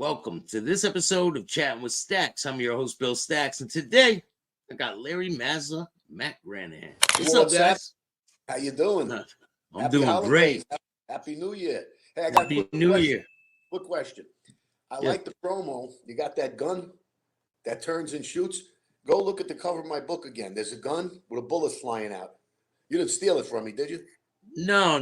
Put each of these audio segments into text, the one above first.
Welcome to this episode of Chatting with Staxx. I'm your host, Bill Staxx, and today I got Larry Mazza, Matt Granahan. What's up, guys? How you doing? I'm Happy doing holidays. great. Happy New Year. Hey, I got Happy a quick New question. Year. Quick question. I Yeah. like the promo. You got that gun that turns and shoots. Go look at the cover of my book again. There's a gun with a bullet flying out. You didn't steal it from me, did you? No.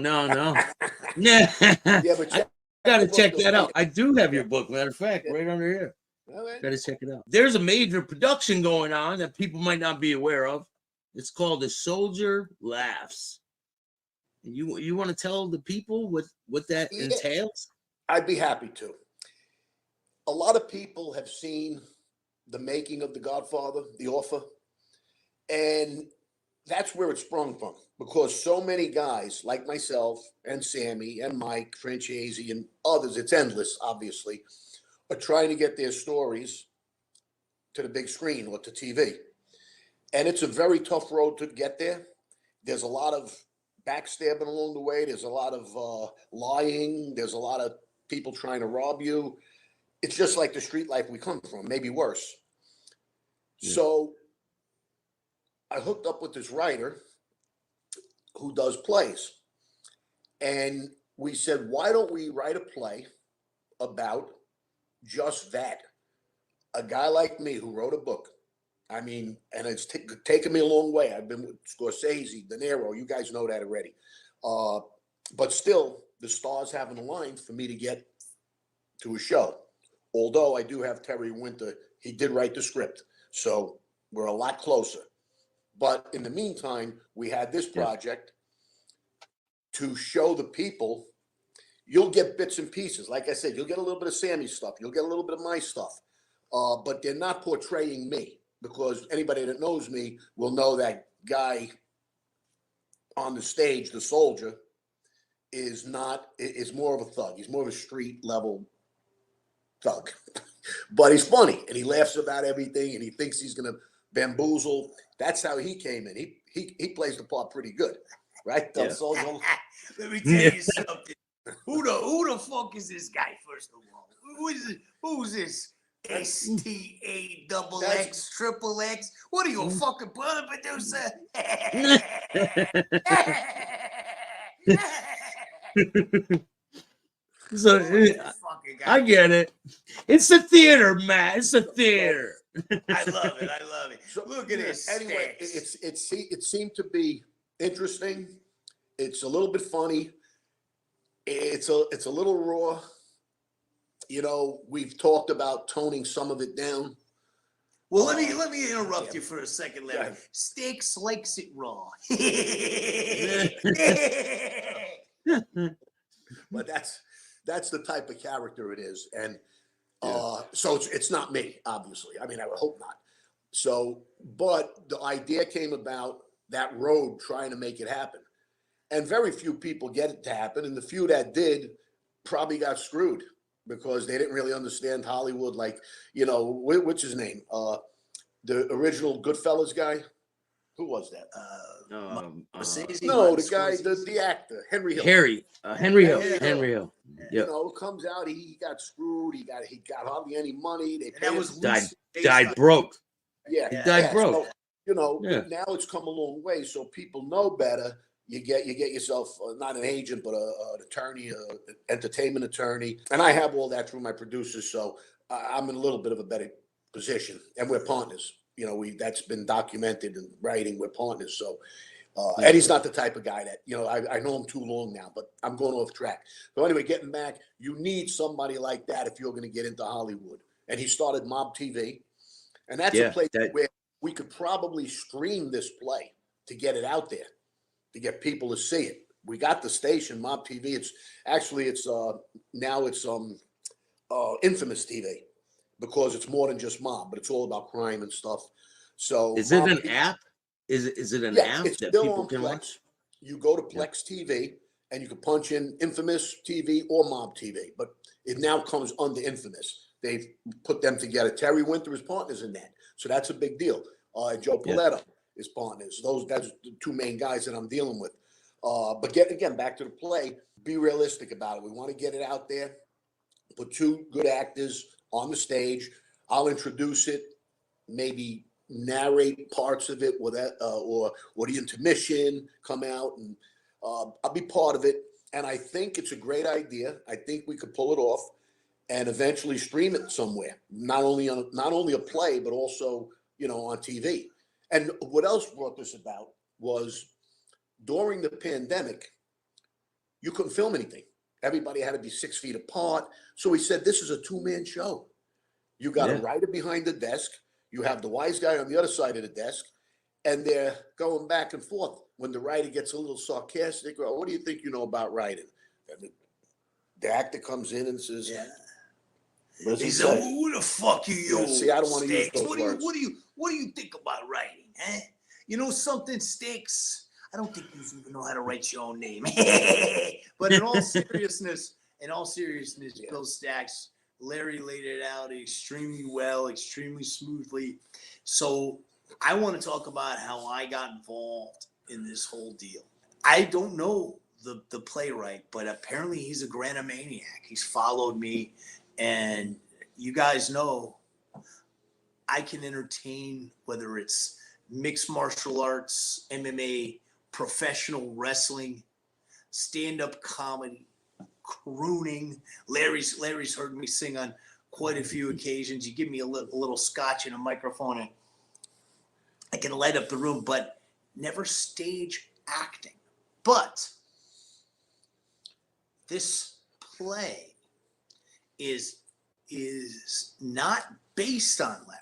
Yeah, Yeah, but I gotta check that out. it. I do have your book, matter of fact, right under here. All right. Gotta check it out. There's a major production going on that people might not be aware of. It's called The Soldier Laughs. You want to tell the people what that entails? I'd be happy to. A lot of people have seen the making of The Godfather, The Offer, and that's where it sprung from, because so many guys like myself and Sammy and Mike, Francia, and others, it's endless, obviously, are trying to get their stories to the big screen or to TV. And it's a very tough road to get there. There's a lot of backstabbing along the way. There's a lot of lying. There's a lot of people trying to rob you. It's just like the street life we come from, maybe worse. Yeah. So I hooked up with this writer who does plays. And we said, why don't we write a play about just that? A guy like me who wrote a book. I mean, and it's taken me a long way. I've been with Scorsese, De Niro. You guys know that already. But still, the stars haven't aligned for me to get to a show. Although I do have Terry Winter. He did write the script. So we're a lot closer. But in the meantime, we had this project to show the people. You'll get bits and pieces. Like I said, you'll get a little bit of Sammy's stuff. You'll get a little bit of my stuff. But they're not portraying me, because anybody that knows me will know that guy on the stage, the soldier, is more of a thug. He's more of a street level thug. But he's funny, and he laughs about everything, and he thinks he's going to bamboozle. That's how he came in. He plays the part pretty good, right? Yeah. Let me tell you something. Who the fuck is this guy, first of all? Who's this? STAXX triple X? What are you, a fucking brother producer? So I get it. It's a theater, Matt. It's a theater. I love it. So, look at this. Anyway, it seemed to be interesting. It's a little bit funny. It's a little raw. You know, we've talked about toning some of it down. Well, let me interrupt you for a second, Larry. Yeah. Staxx likes it raw. But that's the type of character it is, and so it's not me, obviously. I mean, I would hope not. So, but the idea came about that road trying to make it happen, and very few people get it to happen, and the few that did probably got screwed, because they didn't really understand Hollywood. Like, you know, what's his name? The original Goodfellas guy. Who was that? No, the guy, the actor, Henry Hill. Henry Hill. Henry Hill. Yep. You know, comes out, he got screwed. He got hardly any money. Died broke. Yeah, he died broke. So, you know, now it's come a long way, so people know better. You get yourself not an agent, but an attorney, an entertainment attorney, and I have all that through my producers. So I'm in a little bit of a better position, and we're partners. You know, that's been documented in writing. We're partners. So Eddie's not the type of guy that, you know, I know him too long now, but I'm going off track. So anyway, getting back, you need somebody like that if you're going to get into Hollywood. And he started Mob TV, and that's a place where we could probably stream this play to get it out there, to get people to see it. We got the station, Mob TV. It's now Infamous TV, because it's more than just Mob, but it's all about crime and stuff. So is it an app? Is it an app it's that still people on can Plex. watch? You go to Plex TV and you can punch in Infamous TV or Mob TV, but it now comes under Infamous. They've put them together. Terry Winter is partners in that, so that's a big deal. Joe Paletto is partners. That's the two main guys that I'm dealing with. But again, back to the play. Be realistic about it. We want to get it out there. Put two good actors, on the stage. I'll introduce it, maybe narrate parts of it, with that, or the intermission, come out, and I'll be part of it. And I think it's a great idea. I think we could pull it off and eventually stream it somewhere. Not only a play, but also, on TV. And what else brought this about was during the pandemic, you couldn't film anything. Everybody had to be 6 feet apart. So we said, this is a two-man show. You got a writer behind the desk. You have the wise guy on the other side of the desk, and they're going back and forth. When the writer gets a little sarcastic, or what do you think you know about writing? And the actor comes in and says, He said, "Who the fuck are you?" Yeah, see, I don't want to use Staxx? those words. What do you think about writing? Eh? You know something, Staxx? I don't think you even know how to write your own name. But in all seriousness, Bill Staxx, Larry laid it out extremely well, extremely smoothly. So I want to talk about how I got involved in this whole deal. I don't know the playwright, but apparently he's a grantomaniac. He's followed me, and you guys know I can entertain, whether it's mixed martial arts, MMA, professional wrestling, stand-up comedy, crooning. Larry's heard me sing on quite a few occasions. You give me a little scotch and a microphone, and I can light up the room, but never stage acting. But this play is not based on Larry.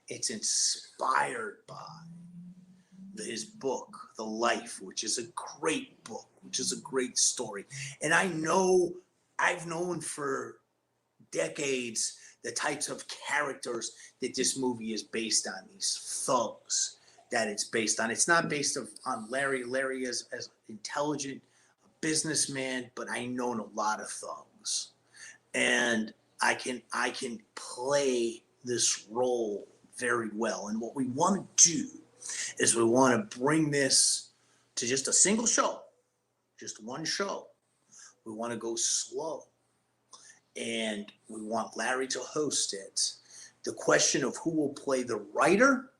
It's inspired by his book, The Life, which is a great book, which is a great story. And I've known for decades the types of characters that this movie is based on, these thugs that it's based on. It's not based on Larry. Larry is as intelligent a businessman, but I know a lot of thugs. And I can play this role very well. And what we want to do is we want to bring this to just a single show, just one show. We want to go slow, and we want Larry to host it. The question of who will play the writer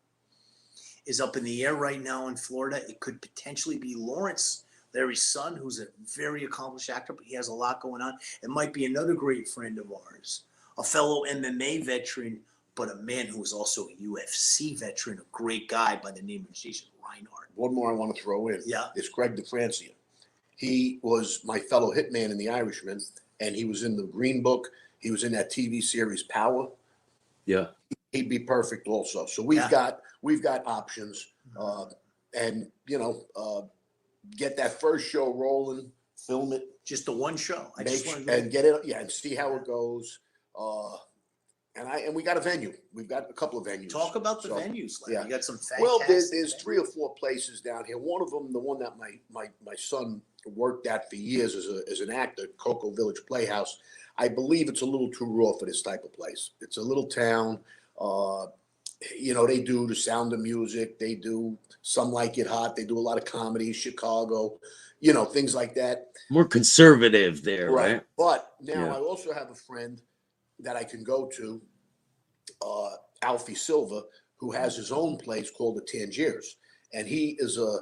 is up in the air right now in Florida. It could potentially be Lawrence, Larry's son, who's a very accomplished actor, but he has a lot going on. It might be another great friend of ours, a fellow MMA veteran, but a man who is also a UFC veteran, a great guy by the name of Jason Reinhardt. One more I want to throw in. Yeah. It's Greg Francia. He was my fellow hitman in The Irishman, and he was in the Green Book. He was in that TV series Power. Yeah. He'd be perfect also. So we've got options, and get that first show rolling, film it, Just the one show. and get it, and see how it goes. And we got a venue. We've got a couple of venues. Talk about the venues, Larry. Yeah. You got some fantastic. Well, there's 3 or 4 places down here. One of them, the one that my son worked at for years as an actor, Cocoa Village Playhouse. I believe it's a little too raw for this type of place. It's a little town. They do The Sound of Music. They do Some Like It Hot. They do a lot of comedy, Chicago, things like that. More conservative there, right? But now I also have a friend that I can go to, Alfie Silva, who has his own place called the Tangiers. And he is a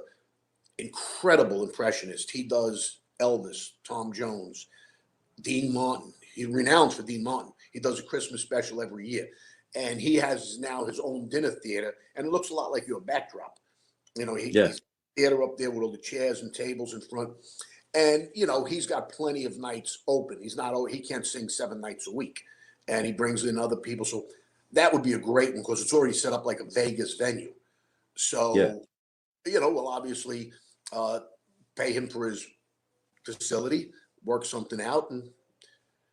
incredible impressionist. He does Elvis, Tom Jones, Dean Martin. He's renowned for Dean Martin. He does a Christmas special every year. And he has now his own dinner theater, and it looks a lot like your backdrop. He's theater up there with all the chairs and tables in front. And, he's got plenty of nights open. He can't sing 7 nights a week. And he brings in other people. So that would be a great one because it's already set up like a Vegas venue. So, we'll obviously pay him for his facility, work something out, and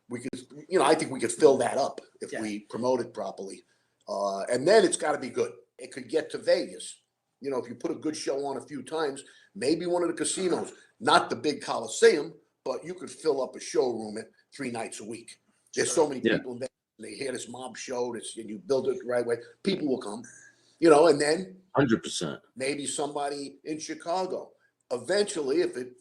we could, I think we could fill that up if we promote it properly. And then it's got to be good. It could get to Vegas. If you put a good show on a few times, maybe one of the casinos, not the big Coliseum, but you could fill up a showroom at 3 nights a week. There's so many people in Vegas, and they hear this mob show, and you build it the right way. People will come, and then 100%. maybe somebody in Chicago. Eventually, if it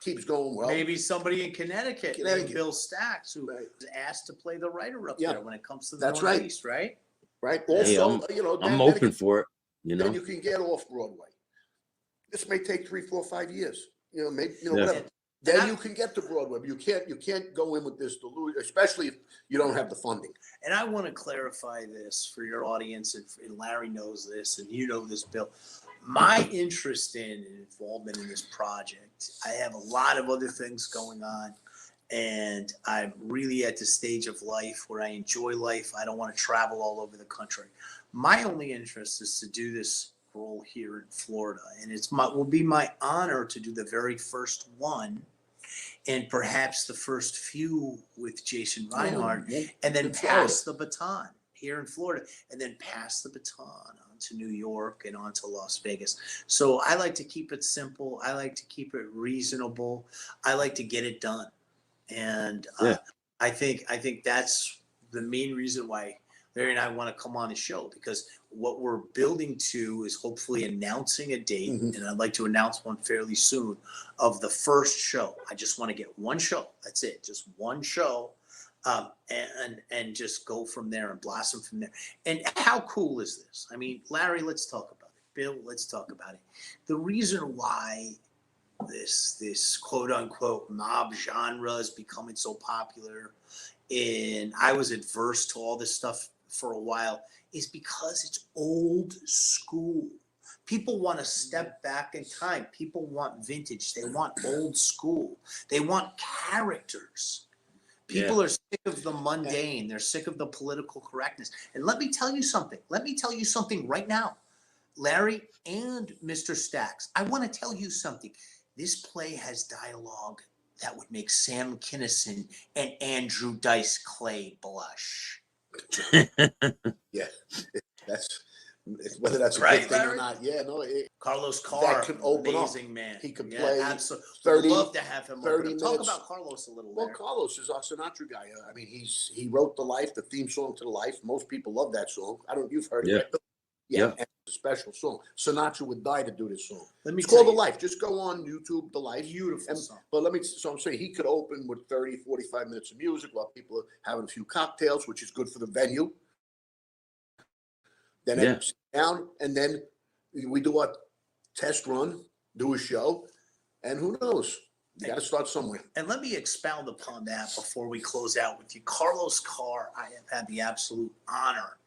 keeps going well. Maybe somebody in Connecticut, Connecticut. Bill Staxx, who Right. was asked to play the writer up Yeah. there when it comes to the That's right. Northeast, right? Right. Hey, Also, you know, I'm then open again, for it. You then know, you can get off Broadway. This may take 3, 4, 5 years. You know, maybe Yeah. whatever. Then you can get to Broadway, but you can't go in with this delusion, especially if you don't have the funding. And I want to clarify this for your audience, and Larry knows this, and you know this, Bill. My interest in and involvement in this project, I have a lot of other things going on, and I'm really at the stage of life where I enjoy life. I don't want to travel all over the country. My only interest is to do this role here in Florida, and will be my honor to do the very first one, and perhaps the first few with Jason Reinhardt, and then In Florida. pass the baton here in Florida, and then pass the baton on to New York and on to Las Vegas. So I like to keep it simple. I like to keep it reasonable. I like to get it done. And Yeah. I think that's the main reason why Larry and I want to come on the show, because what we're building to is hopefully announcing a date, Mhm. and I'd like to announce one fairly soon, of the first show. I just want to get one show. That's it, just one show, and just go from there and blossom from there. And how cool is this? I mean, Larry, let's talk about it. Bill, let's talk about it. The reason why this quote unquote mob genre is becoming so popular, and I was adverse to all this stuff for a while, is because it's old school. People want to step back in time. People want vintage. They want old school. They want characters. People are sick of the mundane. They're sick of the political correctness. And let me tell you something. Let me tell you something right now, Larry and Mr. Staxx. I want to tell you something. This play has dialogue that would make Sam Kinison and Andrew Dice Clay blush. Yeah, that's whether that's a Right, good thing Larry? or not. Yeah, no, Carlos Carr, could open up. amazing man. He could play absolutely. 30 We'd love to have him. 30 Talk minutes. about Carlos a little. Well, Larry. Carlos is our Sinatra guy. I mean, he wrote the Life, the theme song to the Life. Most people love that song. I don't. You've heard it, Yeah. right? Yeah, and it's a special song. Sinatra would die to do this song. Let me It's called tell The you, Life. Just go on YouTube, The Life. beautiful song. But so I'm saying he could open with 30, 45 minutes of music while people are having a few cocktails, which is good for the venue. Then Yeah. sit down, and then we do our test run, do a show, and who knows? You got to start somewhere. And let me expound upon that before we close out with you. Carlos Carr, I have had the absolute honor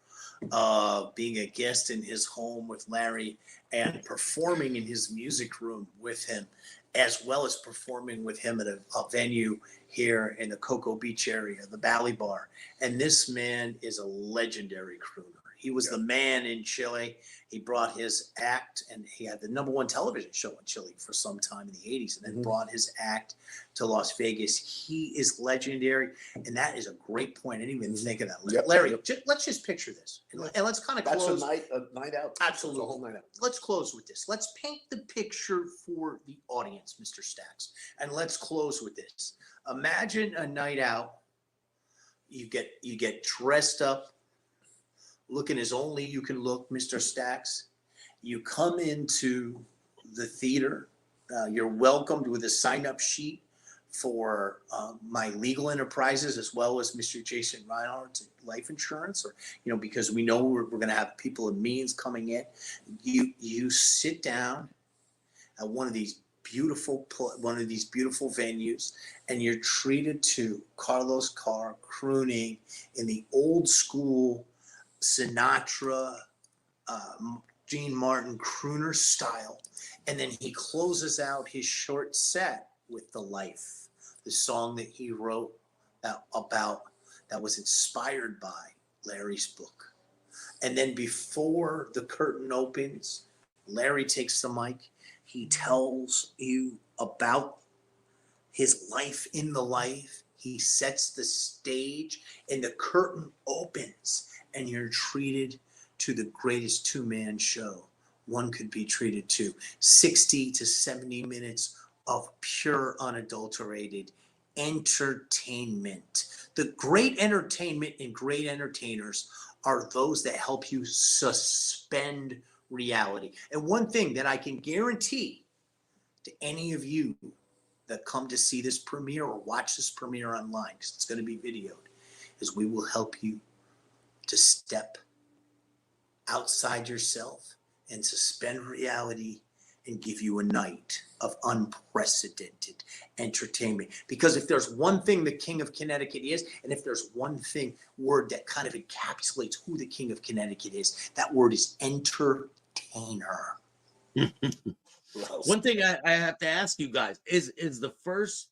of being a guest in his home with Larry and performing in his music room with him, as well as performing with him at a venue here in the Cocoa Beach area, the Bally Bar. And this man is a legendary crooner. He was the man in Chile. He brought his act, and he had the #1 television show in Chile for some time in the 80s, and then brought his act to Las Vegas. He is legendary, and that is a great point. I didn't even think of that. Yep. Larry, let's just picture this, and let's kind of That's close. a night out. Absolutely. It's a whole night out. Let's close with this. Let's paint the picture for the audience, Mr. Staxx, and let's close with this. Imagine a night out. You get dressed up, looking as only you can look, Mr. Staxx. You come into the theater. You're welcomed with a sign-up sheet for my legal enterprises, as well as Mr. Jason Reinhardt's life insurance, or because we know we're going to have people of means coming in. You sit down at one of these beautiful venues, and you're treated to Carlos Carr crooning in the old school Sinatra, Gene Martin crooner style, and then he closes out his short set with The Life, the song that he wrote that was inspired by Larry's book. And then before the curtain opens, Larry takes the mic. He tells you about his life in the life. He sets the stage, and the curtain opens, and you're treated to the greatest two-man show one could be treated to. 60 to 70 minutes of pure, unadulterated entertainment. The great entertainment and great entertainers are those that help you suspend reality. And one thing that I can guarantee to any of you that come to see this premiere or watch this premiere online, because it's going to be videoed, is we will help you to step outside yourself and suspend reality and give you a night of unprecedented entertainment. Because if there's one thing the King of Connecticut is, and if there's one word that kind of encapsulates who the King of Connecticut is, that word is entertainer. One thing I have to ask you guys is the first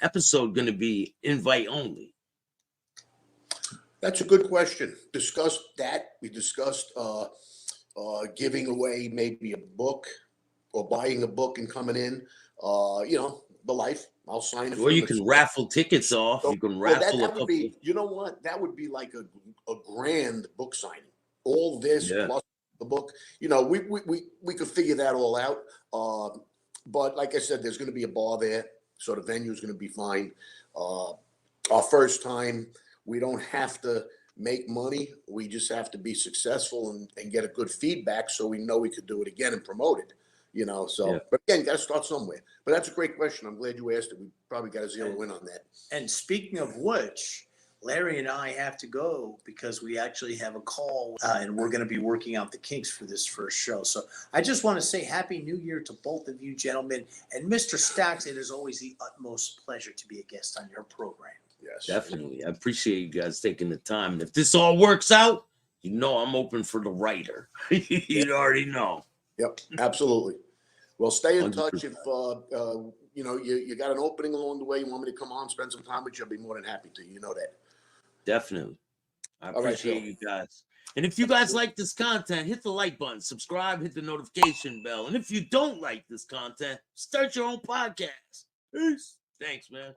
episode going to be invite only? That's a good question. Discussed that. We discussed giving away maybe a book or buying a book and coming in. The life. I'll sign it. Or you can raffle tickets off. You can raffle that a would couple. be. You know what? That would be like a grand book signing. All this plus the book. We could figure that all out. But like I said, there's going to be a bar there, so the venue is going to be fine. Our first time, we don't have to make money. We just have to be successful and get a good feedback, so we know we could do it again and promote it. But again, you got to start somewhere. But that's a great question. I'm glad you asked it. We probably got to zero in on that. And speaking of which, Larry and I have to go because we actually have a call and we're going to be working out the kinks for this first show. So I just want to say Happy New Year to both of you gentlemen. And Mr. Staxx, it is always the utmost pleasure to be a guest on your program. Yes, Definitely. I appreciate you guys taking the time. And if this all works out, I'm open for the writer. You already know. Yep, absolutely. Well, stay in 100%. touch. If you got an opening along the way, you want me to come on, spend some time with you, I'll be more than happy to. You know that. Definitely. I All right, appreciate Phil. you guys. And if you guys like this content, hit the like button, subscribe, hit the notification bell. And if you don't like this content, start your own podcast. Peace. Thanks, man.